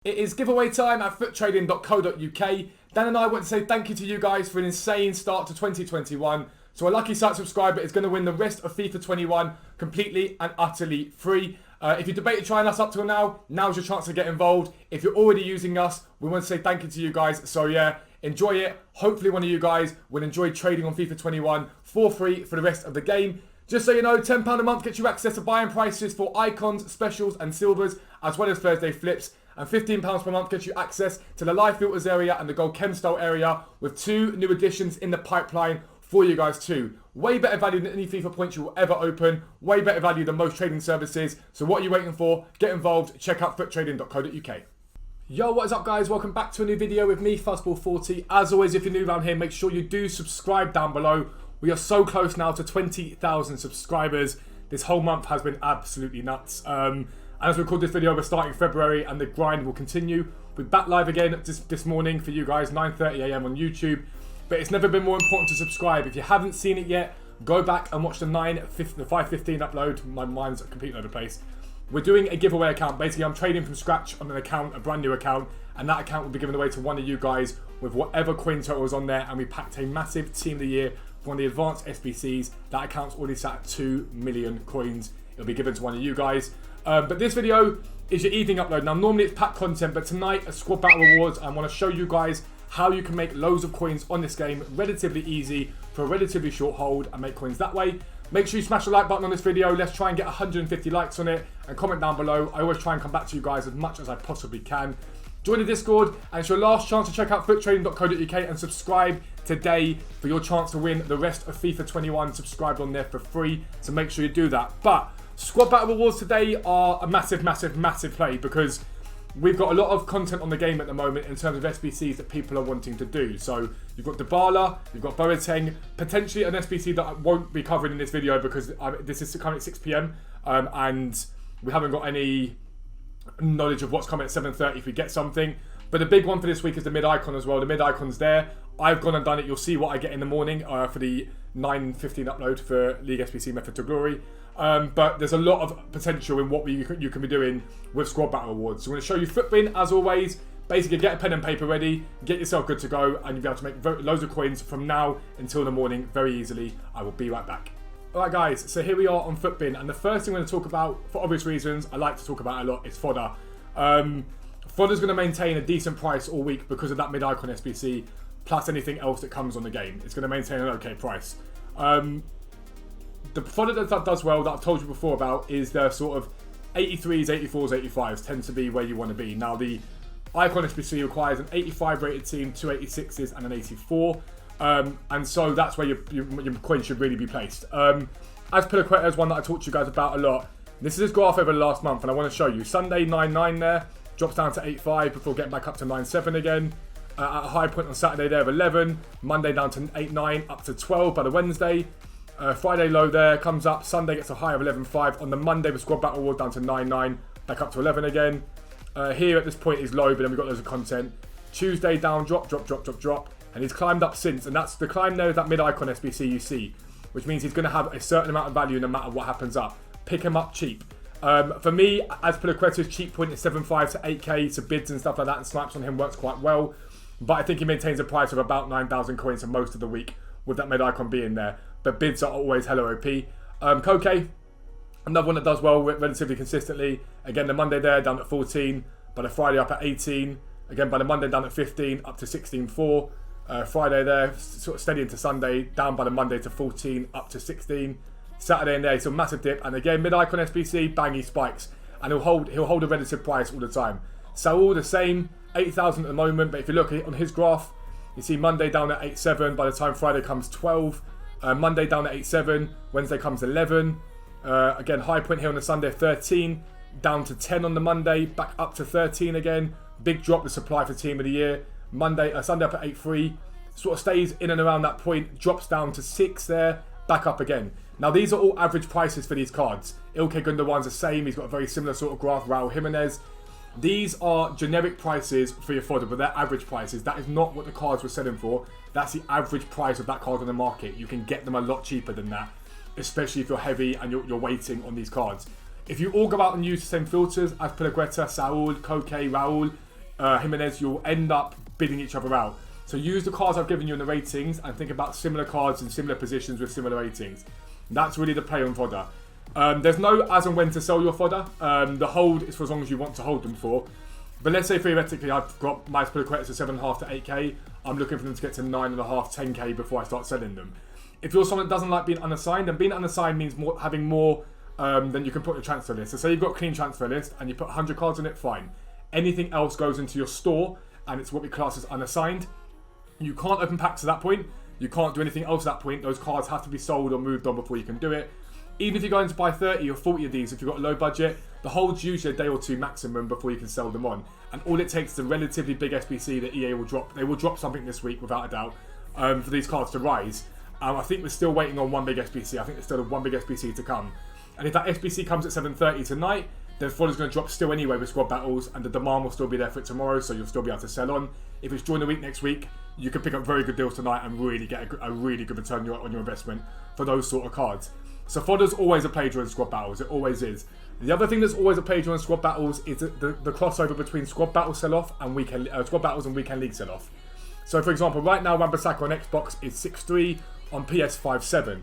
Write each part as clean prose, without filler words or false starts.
It is giveaway time at futtrading.co.uk. Dan and I want to say thank you to you guys for an insane start to 2021. So a lucky site subscriber is going to win the rest of FIFA 21 completely and utterly free. If you debated trying us up till now, now's your chance to get involved. If you're already using us, we want to say thank you to you guys. So yeah, enjoy it. Hopefully one of you guys will enjoy trading on FIFA 21 for free for the rest of the game. Just so you know, £10 a month gets you access to buying prices for icons, specials and silvers, as well as Thursday flips. And £15 per month gets you access to the live filters area and the gold chem style area, with 2 new additions in the pipeline for you guys too. Way better value than any FIFA points you will ever open. Way better value than most trading services. So what are you waiting for? Get involved. Check out futtrading.co.uk. Yo, what is up guys? Welcome back to a new video with me, Fuzzball40. As always, if you're new around here, make sure you do subscribe down below. We are so close now to 20,000 subscribers. This whole month has been absolutely nuts. And as we record this video, we're starting February and the grind will continue. We're back live again this morning for you guys, 9:30 AM on YouTube. But it's never been more important to subscribe. If you haven't seen it yet, go back and watch the 5:15 upload. My mind's completely over the place. We're doing a giveaway account. Basically, I'm trading from scratch on an account, a brand new account, and that account will be given away to one of you guys with whatever coin total is on there, and we packed a massive Team of the Year for one of the advanced SBCs. That account's already sat at 2 million coins. It'll be given to one of you guys. But this video is your evening upload. Now, normally it's packed content, but tonight, a squad battle rewards. I want to show you guys how you can make loads of coins on this game relatively easy for a relatively short hold and make coins that way. Make sure you smash the like button on this video. Let's try and get 150 likes on it, and comment down below. I always try and come back to you guys as much as I possibly can. Join the Discord, and it's your last chance to check out futtrading.co.uk and subscribe today for your chance to win the rest of FIFA 21 subscribed on there for free. So make sure you do that. But squad battle rewards today are a massive play, because we've got a lot of content on the game at the moment in terms of SBCs that people are wanting to do. So you've got Dybala, you've got Boateng, potentially an SBC that I won't be covering in this video because this is currently 6 PM and we haven't got any knowledge of what's coming at 7:30 if we get something. But the big one for this week is the mid icon as well. The mid icon's there. I've gone and done it. You'll see what I get in the morning for the 9:15 upload for League SBC Method to Glory. But there's a lot of potential in what you can be doing with squad battle awards. So I'm going to show you FUTBIN as always. Basically, get a pen and paper ready, get yourself good to go, and you'll be able to make loads of coins from now until the morning very easily. I will be right back. Alright guys, so here we are on FUTBIN, and the first thing I'm going to talk about, for obvious reasons, I like to talk about a lot, is fodder. Fodder's going to maintain a decent price all week because of that mid-icon SBC, plus anything else that comes on the game. It's going to maintain an okay price. The fodder that does well, that I've told you before about, is the sort of 83s, 84s, 85s tend to be where you want to be. Now, the icon SBC requires an 85 rated team, 2 86s and an 84. And so that's where your coin should really be placed. As Pilaqueta is one that I talked to you guys about a lot. This is his graph over the last month, and I want to show you. Sunday 9.9 there, drops down to 8.5 before getting back up to 9.7 again. At a high point on Saturday there of 11, Monday down to 8.9, up to 12 by the Wednesday. Friday low there, comes up, Sunday gets a high of 11.5. On the Monday, the squad battle award down to 9.9, back up to 11 again. Here at this point is low, but then we've got loads of content. Tuesday down, drop. And he's climbed up since, and that's the climb there is that mid-icon SBC you see, which means he's going to have a certain amount of value no matter what happens up. Pick him up cheap. For me, as Pilaqueta's cheap point is 7.5 to 8k, so bids and stuff like that, and snipes on him works quite well. But I think he maintains a price of about 9,000 coins for most of the week with that mid-icon being there. But bids are always hella OP. Koke, another one that does well relatively consistently. Again, the Monday there down at 14, by the Friday up at 18. Again, by the Monday down at 15, up to 16.4. Friday there, sort of steady into Sunday, down by the Monday to 14, up to 16. Saturday in there, so massive dip, and again mid-icon SBC, bang, he spikes, and he'll hold a relative price all the time. Saul the same, 8,000 at the moment, but if you look on his graph, you see Monday down at 8.7, by the time Friday comes 12, Monday down at 8.7, Wednesday comes 11, again high point here on the Sunday 13, down to 10 on the Monday, back up to 13 again, big drop the supply for Team of the Year. Sunday up at 8.3, sort of stays in and around that point, drops down to 6 there, back up again. Now these are all average prices for these cards. Ilkay Gundogan's the same, he's got a very similar sort of graph, Raul Jimenez. These are generic prices for your fodder, but they're average prices. That is not what the cards were selling for. That's the average price of that card on the market. You can get them a lot cheaper than that, especially if you're heavy and you're waiting on these cards. If you all go out and use the same filters as Pilaqueta, Saul, Koke, Raul, Jimenez, you'll end up bidding each other out. So use the cards I've given you in the ratings and think about similar cards in similar positions with similar ratings. That's really the play on fodder. There's no as and when to sell your fodder. The hold is for as long as you want to hold them for. But let's say theoretically I've got my credits at 7.5 to 8k. I'm looking for them to get to 9.5, 10k before I start selling them. If you're someone that doesn't like being unassigned, and being unassigned means having more than you can put on your transfer list. So say you've got a clean transfer list and you put 100 cards in it, fine. Anything else goes into your store and it's what we class as unassigned. You can't open packs at that point. You can't do anything else at that point. Those cards have to be sold or moved on before you can do it. Even if you're going to buy 30 or 40 of these, if you've got a low budget, the hold's usually a day or two maximum before you can sell them on. And all it takes is a relatively big SBC that EA will drop. They will drop something this week without a doubt for these cards to rise. I think we're still waiting on one big SBC. I think there's still one big SBC to come. And if that SBC comes at 7:30 tonight, then Fodder's going to drop still anyway with squad battles, and the demand will still be there for it tomorrow, so you'll still be able to sell on. If it's during the week next week, you can pick up very good deals tonight and really get a really good return on your investment for those sort of cards. So Fodder's always a play during squad battles. It always is. The other thing that's always a play during squad battles is the crossover between squad battle sell-off and squad battles and weekend league sell-off. So for example, right now Wan-Bissaka on Xbox is 6.3, on PS 5.7.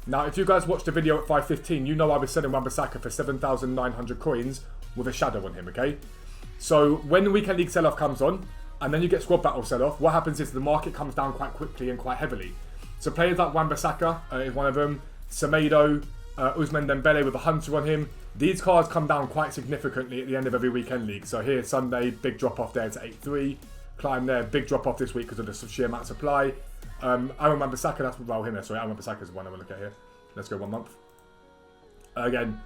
Now, if you guys watched the video at 5.15, you know I was selling Wan-Bissaka for 7,900 coins with a shadow on him, okay? So when the weekend league sell-off comes on, and then you get squad battle sell-off, what happens is the market comes down quite quickly and quite heavily. So players like Wan-Bissaka is one of them, Semedo, Ousmane Dembele with a hunter on him. These cards come down quite significantly at the end of every weekend league. So here, Sunday, big drop-off there to 8.3. Climb there, big drop-off this week because of the sheer amount of supply. Aaron Wan-Bissaka, that's Raul Jimenez, sorry, Aaron Wan-Bissaka is the one I want to look at here. Let's go 1 month. Again,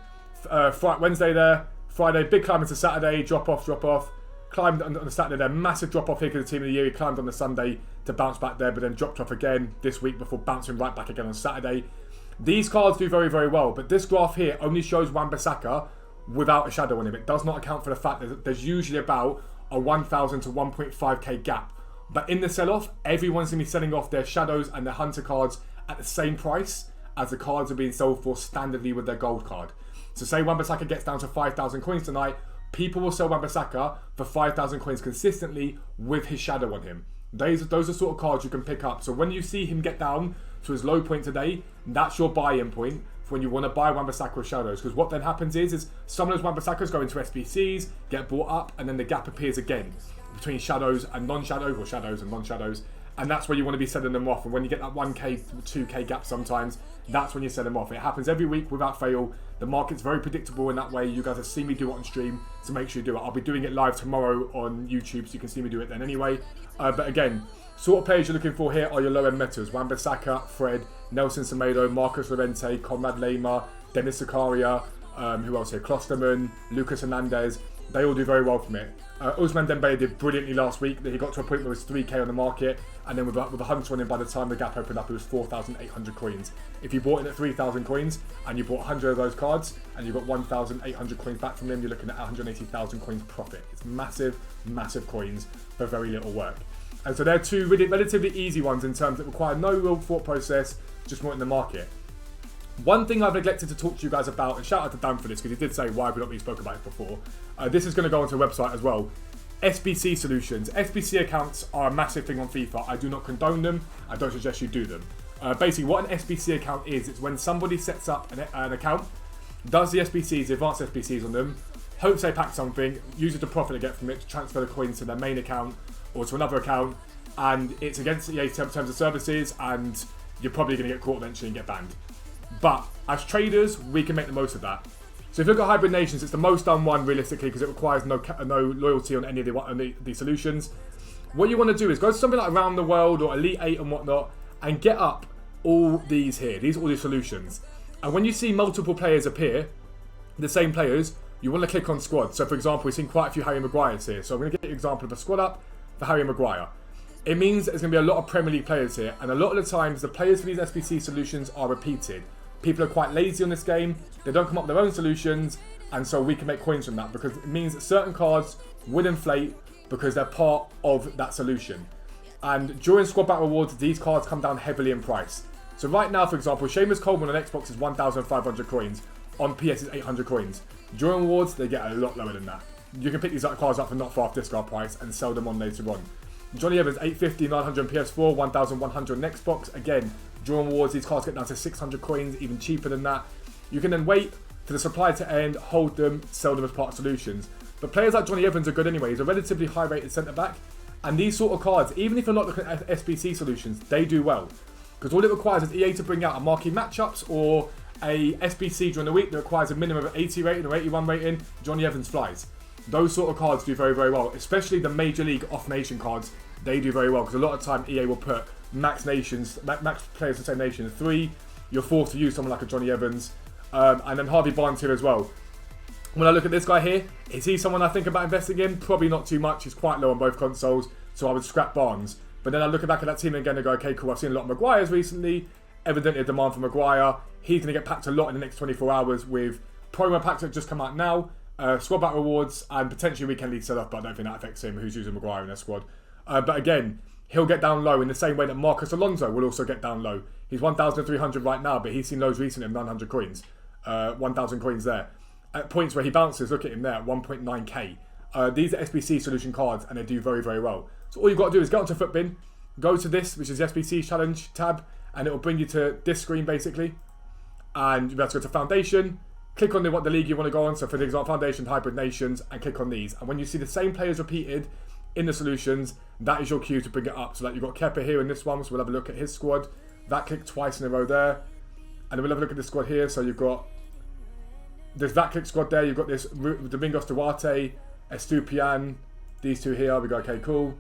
Wednesday there, Friday, big climb into Saturday, drop off. Climbed on the Saturday there, massive drop off here because the team of the year. He climbed on the Sunday to bounce back there, but then dropped off again this week before bouncing right back again on Saturday. These cards do very, very well, but this graph here only shows Wan-Bissaka without a shadow on him. It does not account for the fact that there's usually about a 1,000 to 1.5k gap. But in the sell-off, everyone's going to be selling off their shadows and their hunter cards at the same price as the cards are being sold for standardly with their gold card. So say Wan-Bissaka gets down to 5,000 coins tonight, people will sell Wan-Bissaka for 5,000 coins consistently with his shadow on him. Those are sort of cards you can pick up. So when you see him get down to his low point today, that's your buy-in point for when you want to buy Wan-Bissaka with shadows. Because what then happens is some of those Wan-Bissakas go into SBCs, get bought up, and then the gap appears again between shadows and non-shadows, or shadows and non-shadows, and that's where you want to be selling them off. And when you get that 1k, 2k gap sometimes, that's when you sell them off. It happens every week without fail. The market's very predictable in that way. You guys have seen me do it on stream, so make sure you do it. I'll be doing it live tomorrow on YouTube, so you can see me do it then anyway. But again, sort of players you're looking for here are your low-end metas. Wan-Bissaka, Fred, Nelson Semedo, Marcus Llorente, Conrad Lema, Dennis Zakaria, who else here? Klosterman, Lucas Hernandez. They all do very well from it. Ousmane Dembele did brilliantly last week. He got to a point where it was 3k on the market, and then with a hunter on him, by the time the gap opened up, it was 4,800 coins. If you bought in at 3,000 coins, and you bought 100 of those cards, and you got 1,800 coins back from them, you're looking at 180,000 coins profit. It's massive, massive coins for very little work. And so they're two really relatively easy ones in terms that require no real thought process, just more in the market. One thing I've neglected to talk to you guys about, and shout out to Dan for this because he did say why have we not really spoke about it before. This is going to go onto a website as well. SBC solutions. SBC accounts are a massive thing on FIFA. I do not condone them. I don't suggest you do them. Basically, what an SBC account is, it's when somebody sets up an account, does the SBCs, the advanced SBCs on them, hopes they pack something, uses the profit they get from it to transfer the coins to their main account or to another account, and it's against EA terms of services, and you're probably going to get caught eventually and get banned. But as traders, we can make the most of that. So if you look at Hybrid Nations, it's the most done one realistically because it requires no loyalty on any of the solutions. What you want to do is go to something like Around the World or Elite 8 and whatnot and get up all these here. These are all the solutions. And when you see multiple players appear, the same players, you want to click on squad. So for example, we've seen quite a few Harry Maguires here. So I'm going to get an example of a squad up for Harry Maguire. It means there's going to be a lot of Premier League players here. And a lot of the times, the players for these SBC solutions are repeated. People are quite lazy on this game. They don't come up with their own solutions. And so we can make coins from that because it means that certain cards will inflate because they're part of that solution. And during Squad Battle Rewards, these cards come down heavily in price. So right now, for example, Seamus Coleman on Xbox is 1,500 coins. On PS is 800 coins. During Rewards, they get a lot lower than that. you can pick these cards up for not far off discard price and sell them on later on. Johnny Evans, 850, 900 on PS4, 1,100 on Xbox. Again, drawing rewards, these cards get down to 600 coins, even cheaper than that. You can then wait for the supply to end, hold them, sell them as part of solutions. But players like Johnny Evans are good anyway. He's a relatively high-rated centre-back. And these sort of cards, even if you're not looking at SBC solutions, they do well. Because all it requires is EA to bring out a marquee matchups or a SBC during the week that requires a minimum of 80 rating or 81 rating. Johnny Evans flies. Those sort of cards do very, very well. Especially the Major League off-nation cards, they do very well. Because a lot of time EA will put max players the same nation 3. You're forced to use someone like a Johnny Evans. And then Harvey Barnes here as well. When I look at this guy here, is he someone I think about investing in? Probably not too much. He's quite low on both consoles, so I would scrap Barnes. But then I look back at that team again and go, okay, cool, I've seen a lot of Maguires recently. Evidently a demand for Maguire. He's going to get packed a lot in the next 24 hours with promo packs that just come out now, squad back rewards, and potentially weekend league sell-off, but I don't think that affects him, who's using Maguire in their squad. But again, he'll get down low in the same way that Marcus Alonso will also get down low. He's 1,300 right now, but he's seen lows recently of 900 coins. 1,000 coins there. At points where he bounces, look at him there, at 1.9k. These are SBC solution cards, and they do very, very well. So all you've got to do is get onto Futbin, go to this, which is the SBC Challenge tab, and it will bring you to this screen, basically. And you'll have to go to Foundation, click on what the league you want to go on. So for example, Foundation, Hybrid Nations, and click on these. And when you see the same players repeated in the solutions, that is your cue to bring it up. So like you've got Kepa here in this one, so we'll have a look at his squad. That click twice in a row there. And then we'll have a look at the squad here. So you've got there's that click squad there. You've got this Domingos Duarte, Estupian, these two here. We go, okay, cool.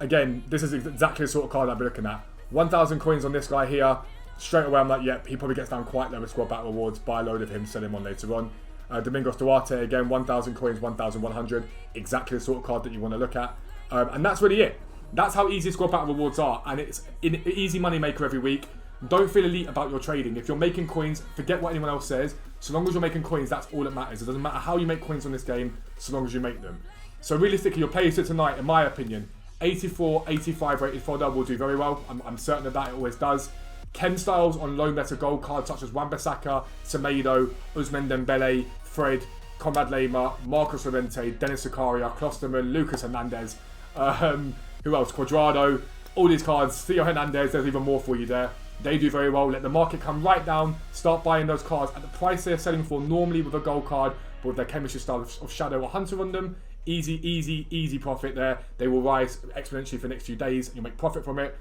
Again, this is exactly the sort of card I'll be looking at. 1,000 coins on this guy here. Straight away, I'm like, yep, he probably gets down quite low with squad battle rewards. Buy a load of him, sell him on later on. Domingos Duarte, again, 1,000 coins, 1,100. Exactly the sort of card that you want to look at. And that's really it. That's how easy squad battle rewards are. And it's an easy money maker every week. Don't feel elite about your trading. If you're making coins, forget what anyone else says. So long as you're making coins, that's all that matters. It doesn't matter how you make coins on this game, so long as you make them. So realistically, your players for tonight, in my opinion, 84, 85 rated fodder will do very well. I'm certain of that, it always does. Ken Styles on low meta gold cards such as Wan-Bissaka, Semedo, Ousmane Dembele, Fred, Conrad Lema, Marcos Llorente, Dennis Zakaria, Klosterman, Lucas Hernandez, who else? Cuadrado, all these cards, Theo Hernandez, there's even more for you there. They do very well. Let the market come right down. Start buying those cards at the price they're selling for normally with a gold card, but with their chemistry style of Shadow or Hunter on them. Easy profit there. They will rise exponentially for the next few days and you'll make profit from it.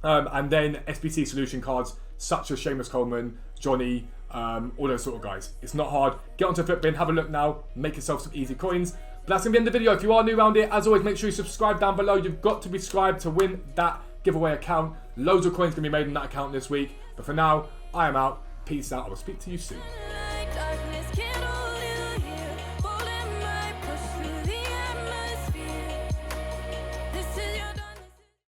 And then SBC solution cards such as Seamus Coleman, Johnny, all those sort of guys. It's not hard. Get onto Futbin, have a look now, make yourself some easy coins. But that's going to be the end of the video. If you are new around here, as always, make sure you subscribe down below. You've got to be subscribed to win that giveaway account. Loads of coins can be made in that account this week. But for now, I am out. Peace out. I will speak to you soon.